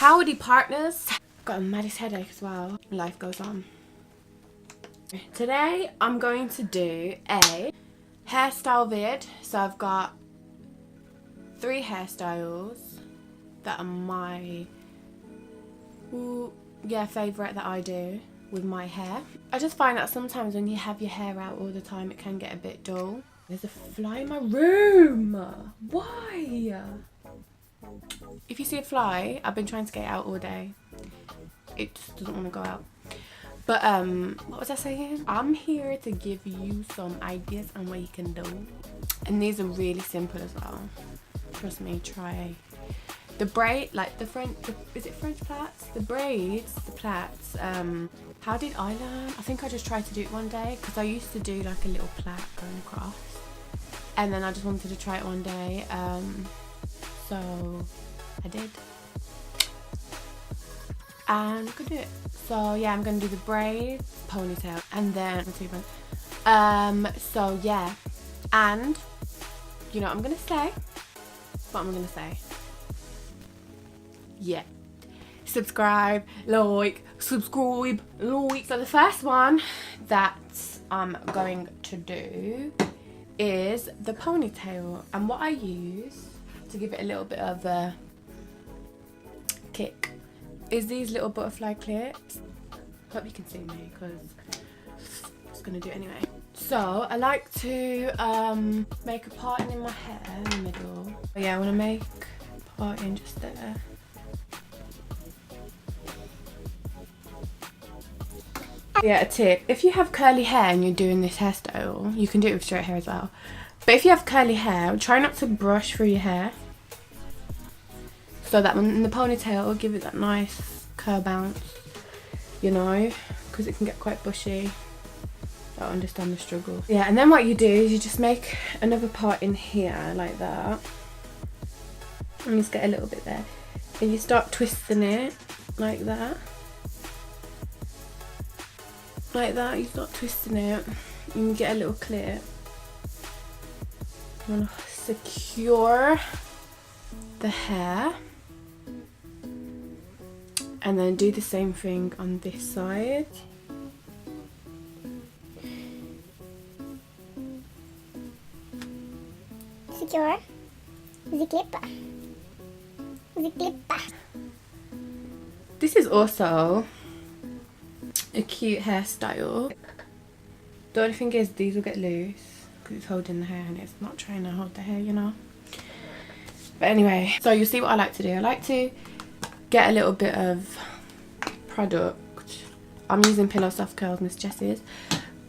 Howdy partners. Got a maddest headache as well. Life goes on. Today I'm going to do a hairstyle vid. So I've got 3 hairstyles that are my favourite that I do with my hair. I just find that sometimes when you have your hair out all the time it can get a bit dull. There's a fly in my room. Why? If you see a fly, I've been trying to get it out all day. It just doesn't want to go out. But what was I saying? I'm here to give you some ideas on what you can do. And these are really simple as well. Trust me, try. The braid, like the French, is it French plaits? The braids, the plaits. How did I learn? I think I just tried to do it one day because I used to do like a little plait going across. And then I just wanted to try it one day. So I did. And I could do it. So yeah, I'm gonna do the braids, ponytail, and then so yeah. And you know what I'm gonna say? What I'm gonna say? Yeah. Subscribe, like. So the first one that I'm going to do is the ponytail, and what I use to give it a little bit of a kick is these little butterfly clips. Hope you can see me because I'm just gonna do it anyway. So I like to make a parting in my hair in the middle. But yeah, I want to make a parting just there. Yeah, a tip. If you have curly hair and you're doing this hairstyle, you can do it with straight hair as well. But if you have curly hair, try not to brush through your hair. So that when in the ponytail, will give it that nice curl bounce, you know, because it can get quite bushy. I understand the struggle. Yeah, and then what you do is you just make another part in here like that. And you just get a little bit there. And you start twisting it like that. Like that, you start twisting it. You get a little clip. You want to secure the hair. And then do the same thing on this side. Secure the clip. The clip. This is also a cute hairstyle. The only thing is these will get loose because it's holding the hair and it's not trying to hold the hair, you know. But anyway, so you'll see what I like to do. I like to get a little bit of product. I'm using Pillow Soft Curls, Miss Jess's,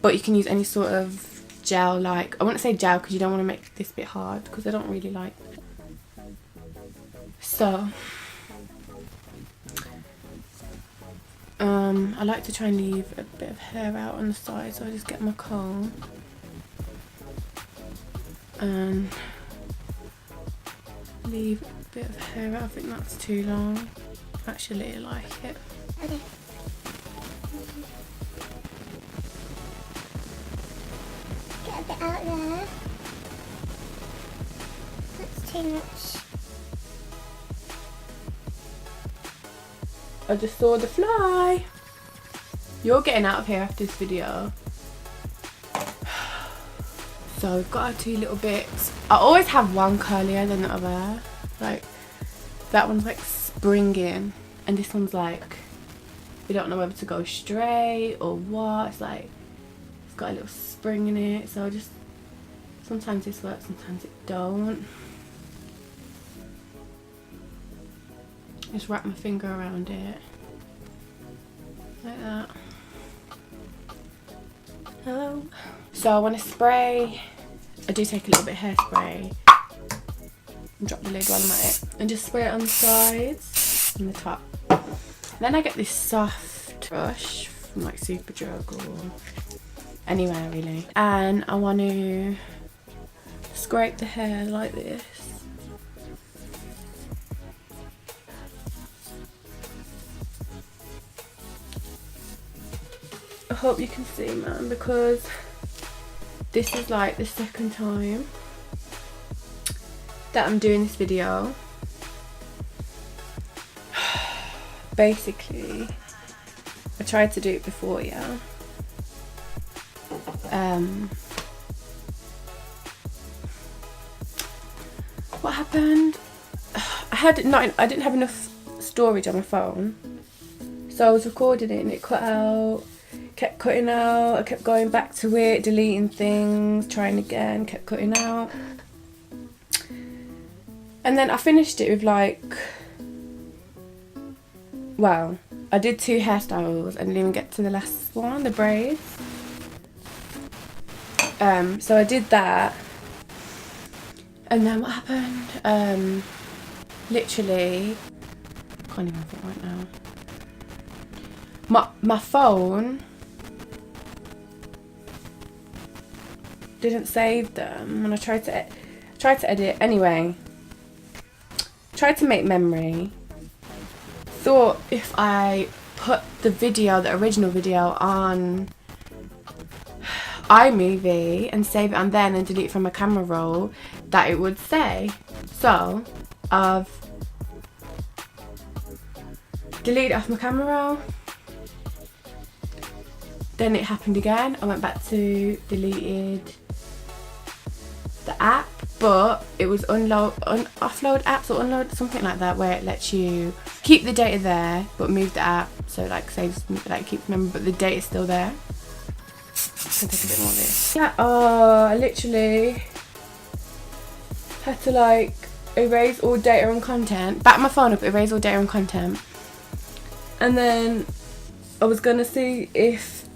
but you can use any sort of gel. Like, I wouldn't say gel because you don't want to make this bit hard because I don't really like it. So I like to try and leave a bit of hair out on the side, so I just get my comb and leave a bit of hair out. I think that's too long. Actually, I like it. Okay. Get a bit out there. That's too much. I just saw the fly. You're getting out of here after this video. So we've got our 2 little bits. I always have one curlier than the other. Like, that one's like springing, and this one's like, we don't know whether to go straight or what. It's like, it's got a little spring in it. So just, sometimes this works, sometimes it don't. Just wrap my finger around it. Like that. Hello. So I want to spray. I do take a little bit of hairspray. And drop the lid while I'm at it. And just spray it on the sides and the top. Then I get this soft brush from like Superdrug or anywhere really. And I want to scrape the hair like this. I hope you can see, man, because this is like the second time that I'm doing this video. basically, I tried to do it before, yeah. What happened? I didn't have enough storage on my phone, so I was recording it and it cut out, kept cutting out. I kept going back to it, deleting things, trying again, kept cutting out. And then I finished it with like, well, I did 2 hairstyles and didn't even get to the last one, the braids. So I did that. And then what happened? Literally, I can't even think right now. My phone didn't save them when I tried to edit. Anyway, tried to make memory. Thought if I put the original video on iMovie and save it on there and then delete from my camera roll, that it would say. So I've deleted it off my camera roll. Then it happened again. I went back to deleted the app, but it was offload apps or unload, something like that, where it lets you keep the data there but move the app, so like saves, like keeps memory, but the data's still there. I can take a bit more of this. Yeah, I literally had to like erase all data and content, back my phone up, erase all data and content, and then I was gonna see if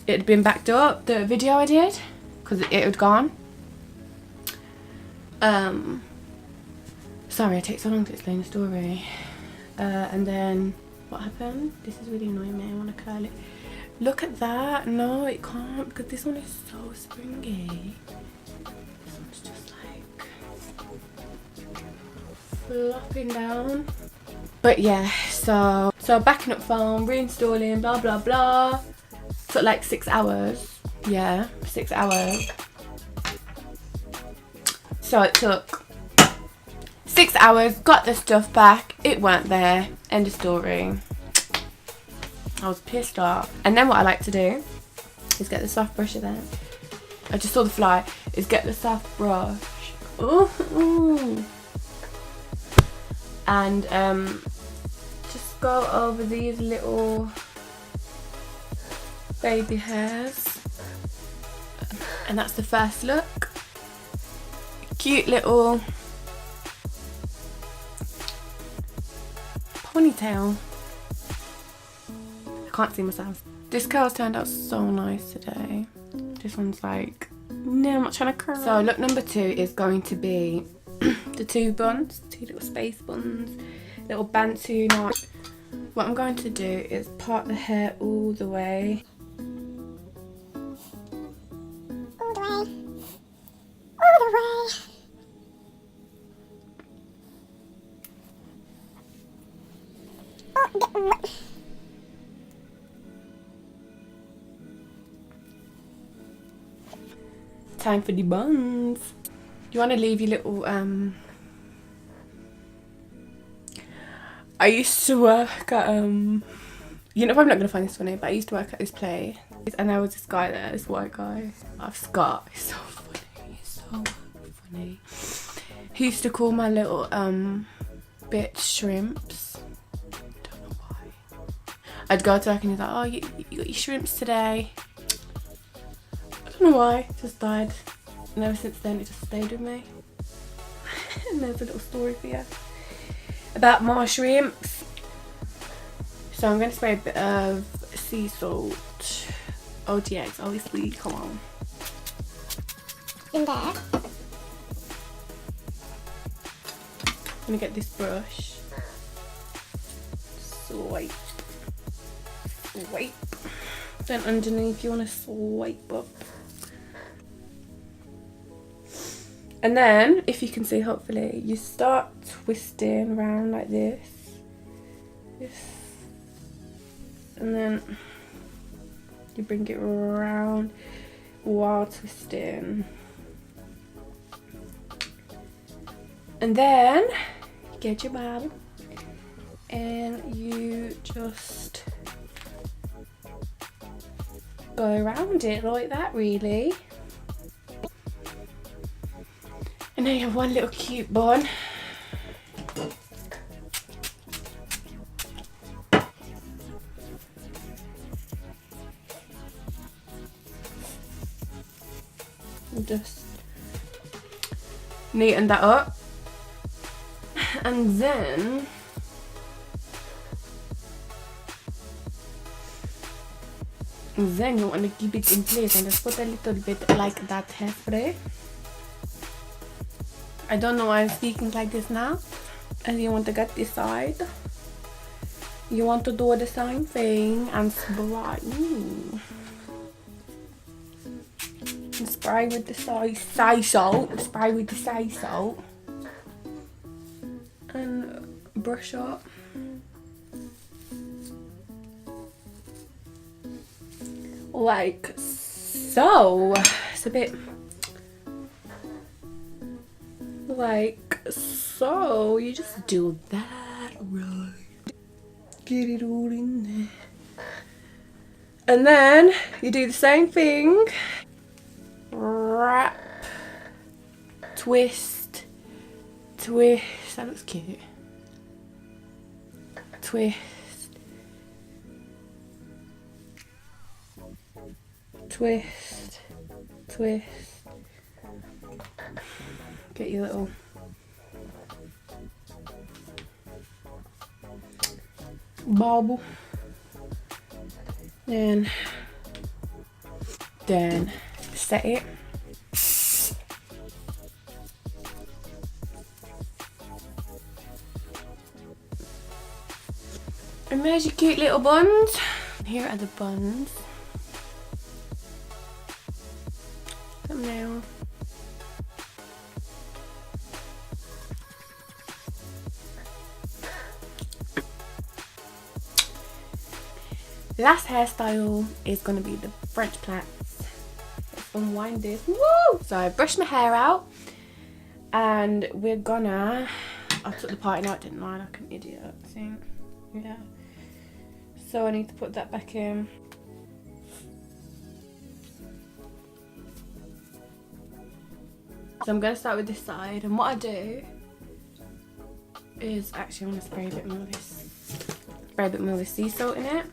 it had been backed up, the video I did, because it had gone. Sorry, it takes so long to explain the story. And then what happened? This is really annoying me. I want to curl it. Look at that. No, it can't, because this one is so springy. This one's just like flopping down. But yeah, so backing up phone, reinstalling, blah blah blah. Took like 6 hours. Yeah, 6 hours. So it took 6 hours, got the stuff back, it weren't there, end of story. I was pissed off. And then what I like to do is get the soft brush again. I just saw the fly, is get the soft brush. Ooh. And just go over these little baby hairs. And that's the first look. Cute little ponytail. I can't see myself. This curl's turned out so nice today. This one's like, no, I'm not trying to curl. So look number 2 is going to be the 2 buns, 2 little space buns, little Bantu knot. What I'm going to do is part the hair all the way. All the way. All the way. Time for the buns. You want to leave your little I used to work at you know, I'm not gonna find this funny, but I used to work at this play, and there was this guy there, this white guy, Scott. He's so funny. He's so funny. He used to call my little bit shrimps. Don't know why. I'd go to work and he's like, oh, you got your shrimps today. I don't know why. It just died. And ever since then, it just stayed with me. And there's a little story for you about my shrimps. So I'm going to spray a bit of sea salt. OGX, obviously. Come on. In there. I'm going to get this brush. Swipe. Swipe. Then underneath you want to swipe up. And then, if you can see, hopefully, you start twisting around like this. And then you bring it around while twisting. And then, you get your bottle and you just go around it like that, really. And then you have one little cute bun. And just neaten that up. And then you want to keep it in place and just put a little bit like that hairspray. I don't know why I'm speaking like this now. And you want to get this side. You want to do the same thing and spray. And spray with the sea salt. Spray with the sea salt. And brush up. Like so. It's a bit like so. You just do that right. Get it all in there. And then you do the same thing. Wrap. Twist. Twist. That looks cute. Twist. Twist. Twist. Get your little bobble. Then set it. And there's your cute little buns. Here are the buns. Thumbnail. Last hairstyle is going to be the French plaits. Let's unwind this. Woo! So I brushed my hair out and we're gonna... I took the parting out, didn't I? Like an idiot, I think. Yeah. So I need to put that back in. So I'm going to start with this side, and what I do is actually I'm going to spray a bit more of this sea salt in it.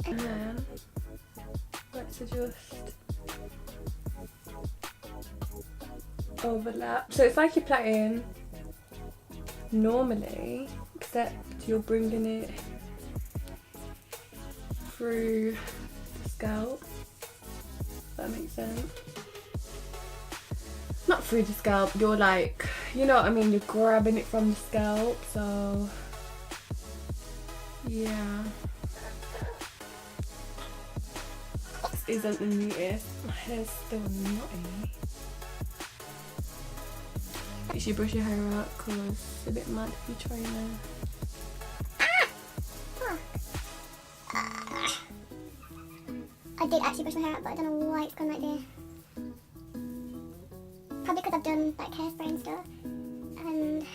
And then let's just overlap. So it's like you're plaiting normally, except you're bringing it through the scalp. If that makes sense. Not through the scalp, you're like, you know what I mean, you're grabbing it from the scalp, so yeah. This isn't the neatest. My hair's still knotty. You should brush your hair out because it's a bit mad if you try now. I did actually brush my hair out, but I don't know why it's gone right there. Probably because I've done like hairspray and stuff. And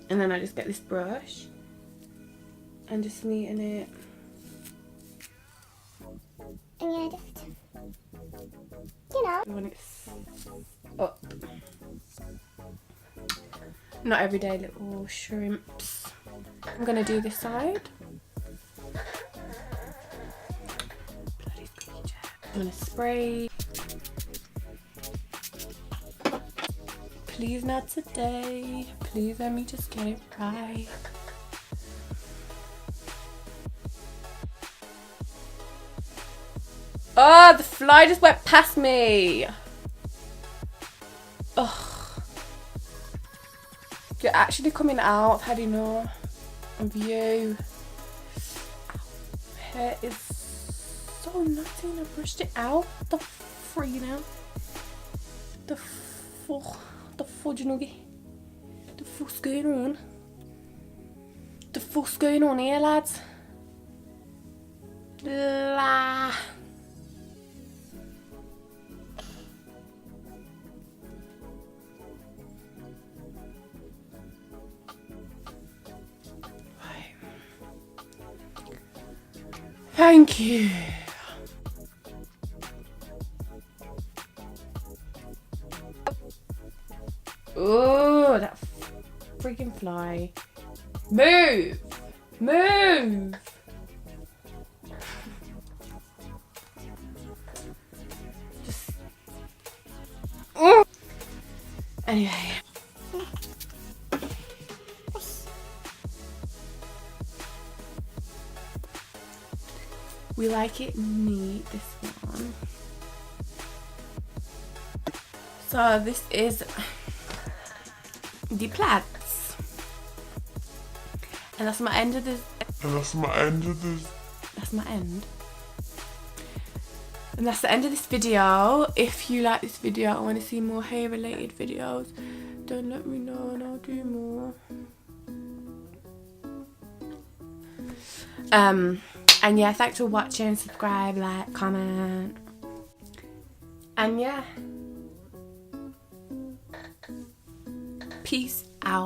and then I just get this brush and just neaten it. and yeah, just, you know. When it's up. Not everyday little shrimps. I'm gonna do this side. Bloody creature. I'm gonna spray. Please not today. Please let me just get it right. Oh, the fly just went past me. Ugh. You're actually coming out. I've had enough of you. My hair is so nutty and I brushed it out. The free now. The fudge nugget. The fuck's going on? The fuck's going on here, lads? La. Thank you. Oh, that freaking fly. Move! Move! Just... Oh. Anyway. We like it neat, this one. So this is the plaits. And that's my end of this. That's my end. And that's the end of this video. If you like this video and want to see more hair related videos, then let me know and I'll do more. And yeah, thanks for watching, subscribe, like, comment. And yeah. Peace out.